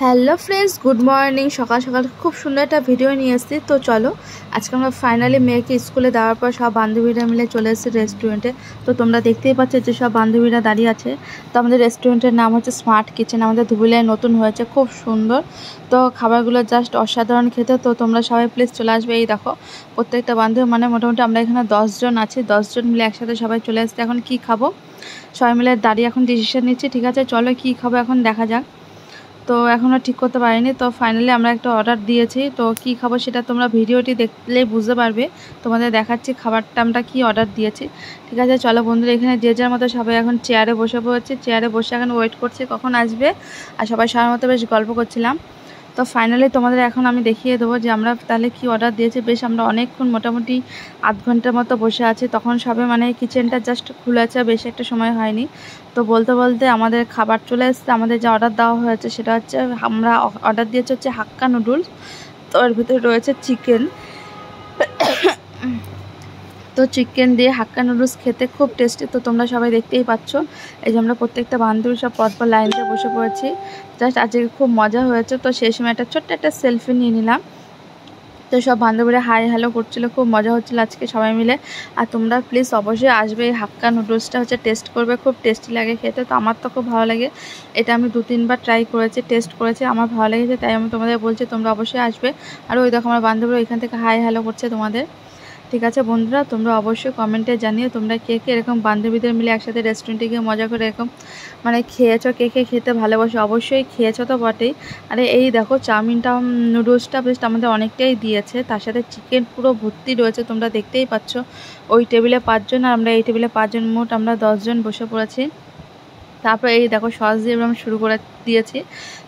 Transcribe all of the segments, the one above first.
Hello friends, good morning. সকাল সকাল খুব সুন্দর একটা ভিডিও নিয়ে এসেছি। তো চলো, আজকে আমরা ফাইনালি মেয়েকে স্কুলে দেওয়ার পর সব বান্ধবীরা মিলে চলে এসেছি রেস্টুরেন্টে। তো তোমরা দেখতেই পাচ্ছ যে সব বান্ধবীরা দাঁড়িয়ে আছে। তো আমাদের রেস্টুরেন্টের নাম হচ্ছে স্মার্ট কিচেন, আমাদের ধুবুলিয়ায় নতুন হয়েছে, খুব সুন্দর। তো খাবারগুলো জাস্ট অসাধারণ খেতে। তো তোমরা সবাই প্লিজ চলে আসবে। এই দেখো, প্রত্যেকটা বান্ধবী মানে মোটামুটি আমরা এখানে 10 জন আছি, 10 জন মিলে একসাথে সবাই চলে আসছে। এখন কি খাবো সবাই মিলে দাঁড়িয়ে এখন ডিসিশন নিচ্ছি। ঠিক আছে, চলো কি খাবো এখন দেখা যাক। তো এখনও ঠিক করতে পারিনি। তো ফাইনালি আমরা একটা অর্ডার দিয়েছি। তো কি খাবো সেটা তোমরা ভিডিওটি দেখলেই বুঝতে পারবে। তোমাদের দেখাচ্ছি খাবারটা আমরা কি অর্ডার দিয়েছি। ঠিক আছে, চলো বন্ধুরা, এখানে যে যার মতো সবাই এখন চেয়ারে বসে পড়েছে। চেয়ারে বসে এখন ওয়েট করছি কখন আসবে। আর সবাই সবার মতো বেশ গল্প করছিলাম। তো ফাইনালি তোমাদের এখন আমি দেখিয়ে দেবো যে আমরা তাহলে কি অর্ডার দিয়েছি। বেশ আমরা অনেকক্ষণ মোটামুটি আধ ঘন্টার মতো বসে আছি। তখন সবে মানে কিচেনটা জাস্ট খুলেছে, বেশ একটা সময় হয়নি। তো বলতে বলতে আমাদের খাবার চলে এসেছে। আমাদের যে অর্ডার দেওয়া হয়েছে সেটা হচ্ছে, আমরা অর্ডার দিয়েছি হচ্ছে হাক্কা নুডলস। তো এর ভিতরে রয়েছে চিকেন। তো চিকেন দিয়ে হাক্কা নুডলস খেতে খুব টেস্টি। তো তোমরা সবাই দেখতেই পাচ্ছ, এই যে আমরা প্রত্যেকটা বান্ধবী সব পরপর লাইন দিয়ে বসে পড়েছি। জাস্ট আজকে খুব মজা হয়েছে। তো সেই সময় একটা ছোট্ট একটা সেলফি নিয়ে নিলাম। তো সব বান্ধবীরা হাই হ্যালো করছিলো, খুব মজা হচ্ছিলো আজকে সবাই মিলে। আর তোমরা প্লিজ অবশ্যই আসবে, এই হাক্কা নুডলসটা হচ্ছে টেস্ট করবে, খুব টেস্টি লাগে খেতে। তো আমার তো খুব ভালো লাগে, এটা আমি 2-3বার ট্রাই করেছি, টেস্ট করেছি, আমার ভালো লেগেছে, তাই আমি তোমাদের বলছি তোমরা অবশ্যই আসবে। আর ওই দেখো আমার বান্ধবীরা ওইখান থেকে হাই হ্যালো করছে তোমাদের। ঠিক আছে বন্ধুরা, তোমরা অবশ্যই কমেন্টে জানিও তোমরা কে কে এরকম বান্ধবীদের মিলে একসাথে রেস্টুরেন্টে গিয়ে মজা করে এরকম মানে খেয়েছো, কে কে খেতে ভালোবাসো। অবশ্যই খেয়েছো তো বটেই। আরে এই দেখো চাউমিনটা, নুডলসটা বেশ আমাদের অনেকটাই দিয়েছে, তার সাথে চিকেন পুরো ভর্তি রয়েছে, তোমরা দেখতেই পাচ্ছ। ওই টেবিলে 5 জন আর আমরা এই টেবিলে 5 জন, মোট আমরা 10 জন বসে পড়েছি। তারপরে এই দেখো সস দিয়ে আমরা শুরু করে দিয়েছি।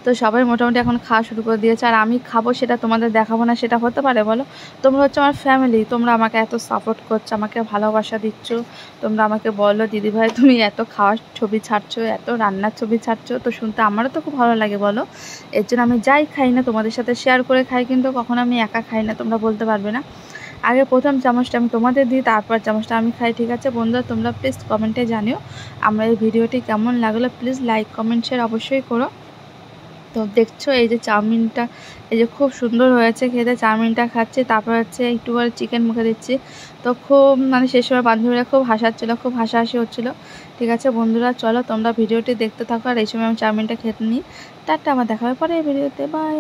তো সবাই মোটামুটি এখন খাওয়া শুরু করে দিয়েছে। আর আমি খাবো সেটা তোমাদের দেখাবো না, সেটা হতে পারে বলো? তোমরা হচ্ছে আমার ফ্যামিলি, তোমরা আমাকে এত সাপোর্ট করছো, আমাকে ভালোবাসা দিচ্ছ। তোমরা আমাকে বলো দিদিভাই তুমি এত খাওয়ার ছবি ছাড়ছো, এত রান্নার ছবি ছাড়ছো, তো শুনতে আমারও তো খুব ভালো লাগে বলো। এর জন্য আমি যাই খাই না তোমাদের সাথে শেয়ার করে খাই, কিন্তু কখনো আমি একা খাই না, তোমরা বলতে পারবে না। আগে প্রথম চামচটা আমি তোমাদের দিই, তারপর চামচটা আমি খাই। ঠিক আছে বন্ধুরা, তোমরা প্লিজ কমেন্টে জানিও আমরা এই ভিডিওটি কেমন লাগলো। প্লিজ লাইক কমেন্ট শেয়ার অবশ্যই করো। তো দেখছো এই যে চাউমিনটা, এই যে খুব সুন্দর হয়েছে খেতে। চাউমিনটা খাচ্ছি, তারপর হচ্ছে একটু করে চিকেন মুখে দিচ্ছি। তো খুব মানে সেই সময় বান্ধবীরা খুব হাসাচ্ছিলো, খুব হাসাহাসি হচ্ছিলো। ঠিক আছে বন্ধুরা, চলো তোমরা ভিডিওটি দেখতে থাকো। আর এই সময় আমি চাউমিনটা খেতে নিই। টাটা, আমার দেখা হবে পরে এই ভিডিওতে, বাই।